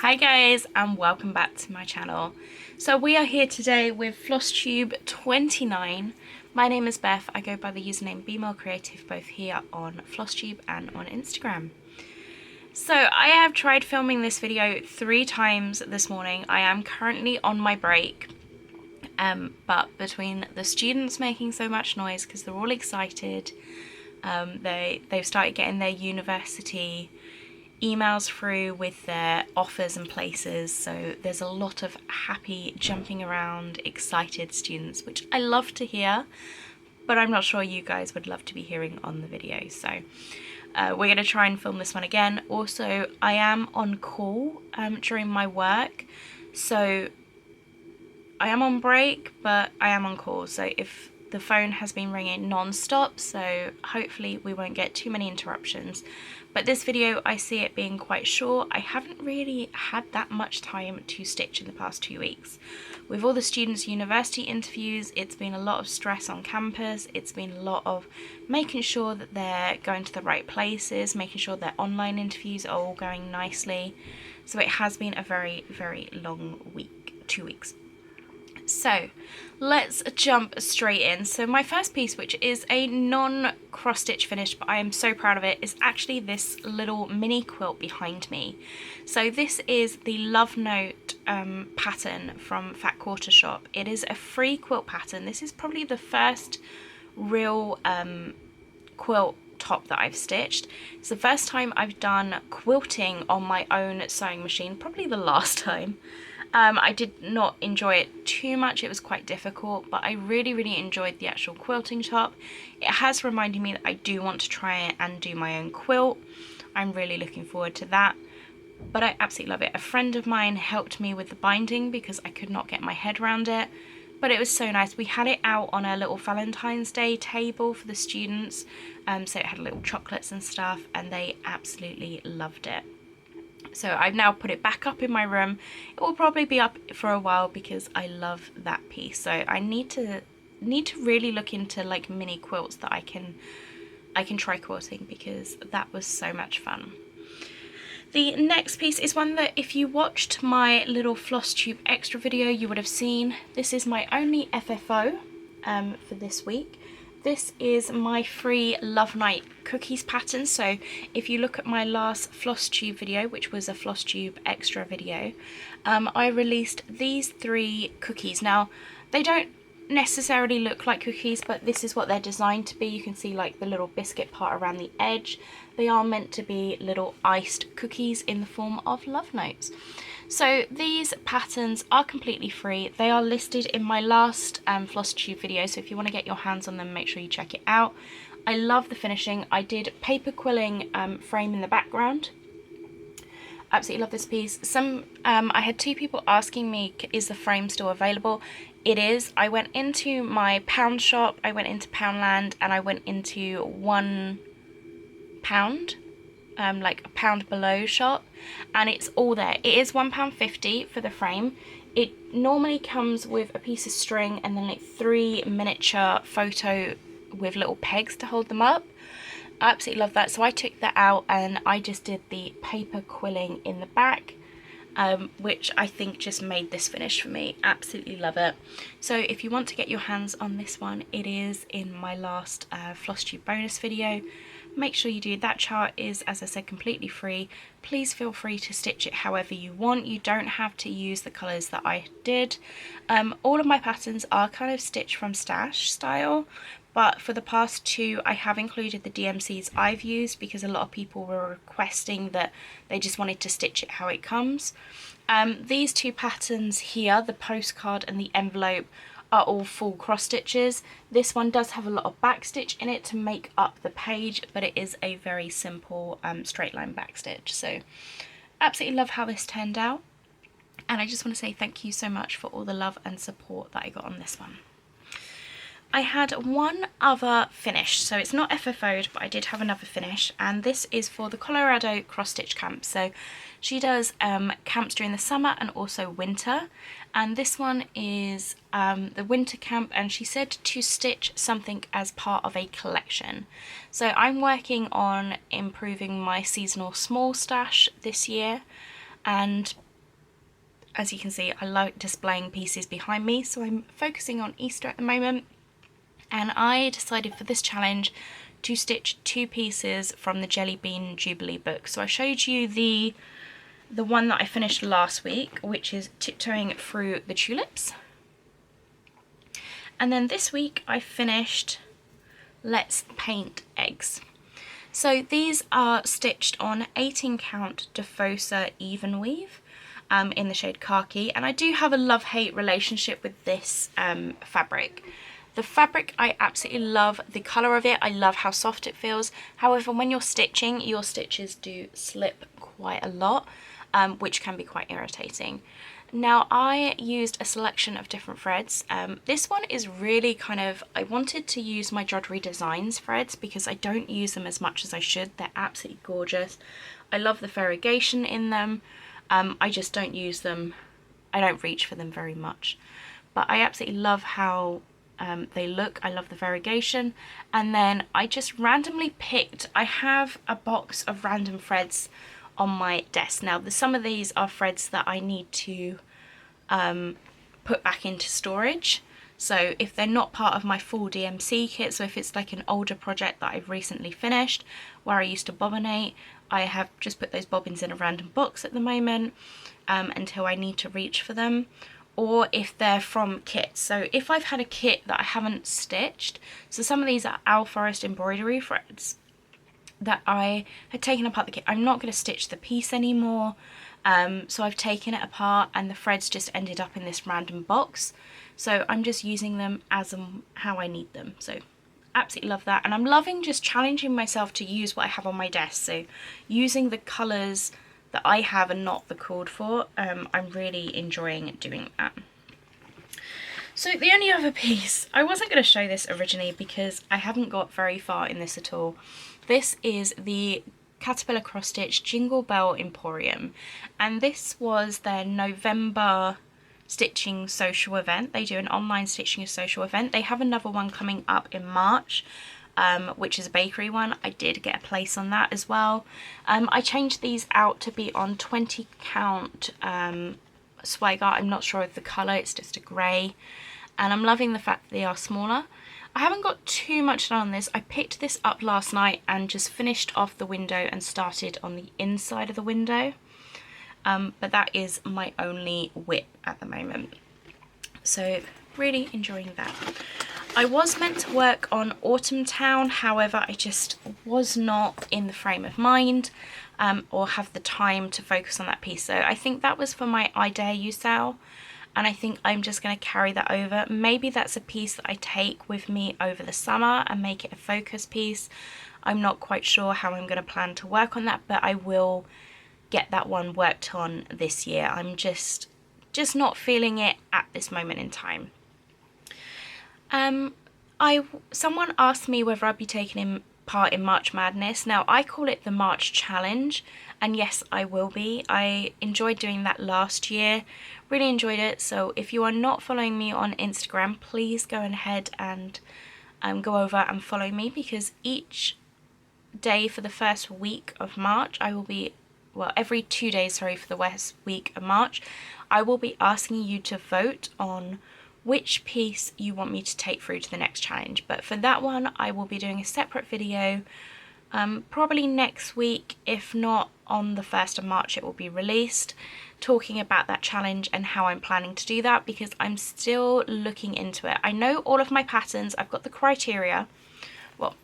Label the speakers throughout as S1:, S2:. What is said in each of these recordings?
S1: Hi guys, and welcome back to my channel. So we are here today with Flosstube 29. My name is Beth. I go by the username BeMoreCreative both here on Flosstube and on Instagram. So I have tried filming this video 3 times this morning. I am currently on my break, but between the students making so much noise because they're all excited, they've started getting their university emails through with their offers and places, so there's a lot of happy, jumping around, excited students, which I love to hear, but I'm not sure you guys would love to be hearing on the video. So we're going to try and film this one again. Also, I am on call during my work, so I am on break, but I am on call, so if the phone has been ringing non-stop, so hopefully we won't get too many interruptions. But this video, I see it being quite short. I haven't really had that much time to stitch in the past 2 weeks. With all the students' university interviews, it's been a lot of stress on campus. It's been a lot of making sure that they're going to the right places, making sure their online interviews are all going nicely. So it has been a very, very long week, 2 weeks. So let's jump straight in. So my first piece, which is a non-cross stitch finish, but I am so proud of it, is actually this little mini quilt behind me. So this is the Love Note pattern from Fat Quarter Shop. It is a free quilt pattern. This is probably the first real quilt top that I've stitched. It's the first time I've done quilting on my own sewing machine, probably the last time. I did not enjoy it too much. It was quite difficult, but I really enjoyed the actual quilting top. It has reminded me that I do want to try and do my own quilt. I'm really looking forward to that, but I absolutely love it. A friend of mine helped me with the binding because I could not get my head around it, but it was so nice. We had it out on a little Valentine's Day table for the students, so it had little chocolates and stuff, and they absolutely loved it. So I've now put it back up in my room. It will probably be up for a while because I love that piece. So I need to really look into like mini quilts that I can try quilting, because that was so much fun. The next piece is one that if you watched my little Flosstube extra video you would have seen. This is my only FFO for this week. This is my free Love Night cookies pattern. So if you look at my last Flosstube video, which was a Flosstube extra video, I released these 3 cookies. Now, they don't necessarily look like cookies, but this is what they're designed to be. You can see like the little biscuit part around the edge. They are meant to be little iced cookies in the form of love notes. So these patterns are completely free. They are listed in my last Flosstube video, so if you want to get your hands on them, make sure you check it out. I love the finishing. I did paper quilling frame in the background. Absolutely love this piece. I had 2 people asking me, is the frame still available? It is. I went into my pound shop, I went into Poundland, and I went into £1, like a pound below shop, and it's all there. It is £1.50 for the frame. It normally comes with a piece of string and then like 3 miniature photo with little pegs to hold them up. I absolutely love that, so I took that out and I just did the paper quilling in the back, which I think just made this finish for me. Absolutely love it. So if you want to get your hands on this one, it is in my last Flosstube bonus video. Make sure you do. That chart is, as I said, completely free. Please feel free to stitch it however you want. You don't have to use the colours that I did. All of my patterns are kind of stitched from stash style, but for the past 2 I have included the DMCs I've used because a lot of people were requesting that they just wanted to stitch it how it comes. These 2 patterns here, the postcard and the envelope, are all full cross stitches. This one does have a lot of back stitch in it to make up the page, but it is a very simple straight line back stitch. So absolutely love how this turned out, and I just want to say thank you so much for all the love and support that I got on this one. I had one other finish, so it's not FFO'd, but I did have another finish, and this is for the Colorado cross stitch camp. So she does camps during the summer and also winter, and this one is the winter camp, and she said to stitch something as part of a collection. So I'm working on improving my seasonal small stash this year, and as you can see, I like displaying pieces behind me, so I'm focusing on Easter at the moment. And I decided for this challenge to stitch 2 pieces from the Jelly Bean Jubilee book. So I showed you the one that I finished last week, which is Tiptoeing Through the Tulips. And then this week I finished Let's Paint Eggs. So these are stitched on 18 count Defosa even weave in the shade Khaki, and I do have a love-hate relationship with this fabric. The fabric, I absolutely love the colour of it, I love how soft it feels. However, when you're stitching, your stitches do slip quite a lot, which can be quite irritating. Now, I used a selection of different threads. This one is really kind of, I wanted to use my Jodyri Designs threads because I don't use them as much as I should. They're absolutely gorgeous. I love the variegation in them. I just don't use them, I don't reach for them very much. But I absolutely love how they look. I love the variegation. And then I just randomly picked, I have a box of random threads on my desk. Now, some of these are threads that I need to put back into storage. So if they're not part of my full DMC kit, so if it's like an older project that I've recently finished where I used to bobbinate, I have just put those bobbins in a random box at the moment until I need to reach for them. Or if they're from kits. So if I've had a kit that I haven't stitched, so some of these are Owl Forest embroidery threads that I had taken apart the kit. I'm not going to stitch the piece anymore, so I've taken it apart and the threads just ended up in this random box. So I'm just using them as how I need them. So absolutely love that, and I'm loving just challenging myself to use what I have on my desk. So using the colours that I have and not the called for, I'm really enjoying doing that. So the only other piece, I wasn't going to show this originally because I haven't got very far in this at all. This is the Caterpillar Cross Stitch Jingle Bell Emporium, and this was their November stitching social event. They do an online stitching social event. They have another one coming up in March, which is a bakery one. I did get a place on that as well. I changed these out to be on 20 count Zweigart. I'm not sure of the colour, it's just a grey, and I'm loving the fact that they are smaller. I haven't got too much done on this. I picked this up last night and just finished off the window and started on the inside of the window, but that is my only whip at the moment. So really enjoying that. I was meant to work on Autumn Town, however I just was not in the frame of mind or have the time to focus on that piece. So I think that was for my I Dare You sale, and I think I'm just going to carry that over. Maybe that's a piece that I take with me over the summer and make it a focus piece. I'm not quite sure how I'm going to plan to work on that, but I will get that one worked on this year. I'm just not feeling it at this moment in time. Someone asked me whether I'd be taking part in March Madness. Now, I call it the March Challenge, and yes, I will be. I enjoyed doing that last year, really enjoyed it. So if you are not following me on Instagram, please go ahead and go over and follow me, because each day for the first week of March, I will be, well, every 2 days, sorry, for the week of March, I will be asking you to vote on which piece you want me to take through to the next challenge. But for that one, I will be doing a separate video, probably next week. If not on the 1st of March, it will be released, talking about that challenge and how I'm planning to do that, because I'm still looking into it. I know all of my patterns, I've got the criteria. Well,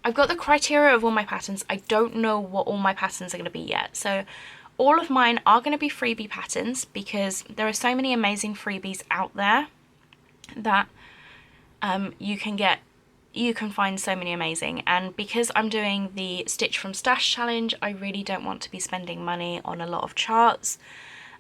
S1: I've got the criteria of all my patterns. I don't know what all my patterns are going to be yet. So all of mine are going to be freebie patterns, because there are so many amazing freebies out there that you can find so many amazing. And because I'm doing the Stitch from Stash challenge, I really don't want to be spending money on a lot of charts.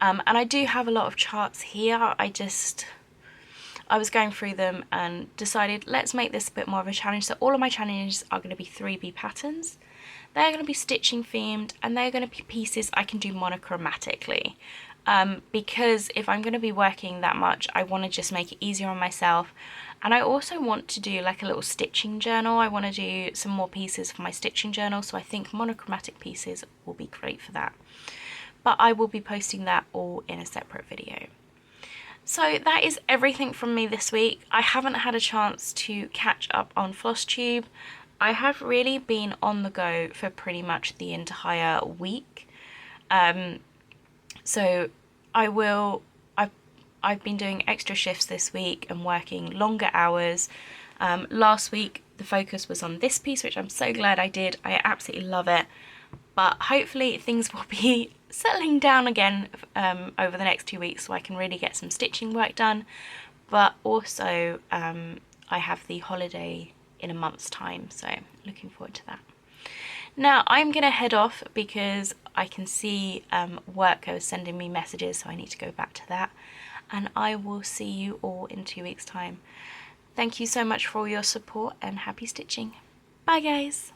S1: And I do have a lot of charts here. I was going through them and decided, let's make this a bit more of a challenge. So all of my challenges are going to be 3B patterns. They're going to be stitching themed, and they're going to be pieces I can do monochromatically. Because if I'm going to be working that much, I want to just make it easier on myself. And I also want to do like a little stitching journal. I want to do some more pieces for my stitching journal, so I think monochromatic pieces will be great for that. but I will be posting that all in a separate video. So that is everything from me this week. I haven't had a chance to catch up on Flosstube. I have really been on the go for pretty much the entire week. So I've been doing extra shifts this week and working longer hours. Last week the focus was on this piece, which I'm so glad I did. I absolutely love it. But hopefully things will be settling down again over the next 2 weeks, so I can really get some stitching work done. But also I have the holiday in a month's time, so looking forward to that. Now I'm gonna head off because I can see work is sending me messages, so I need to go back to that, and I will see you all in 2 weeks time. Thank you so much for all your support and happy stitching. Bye guys.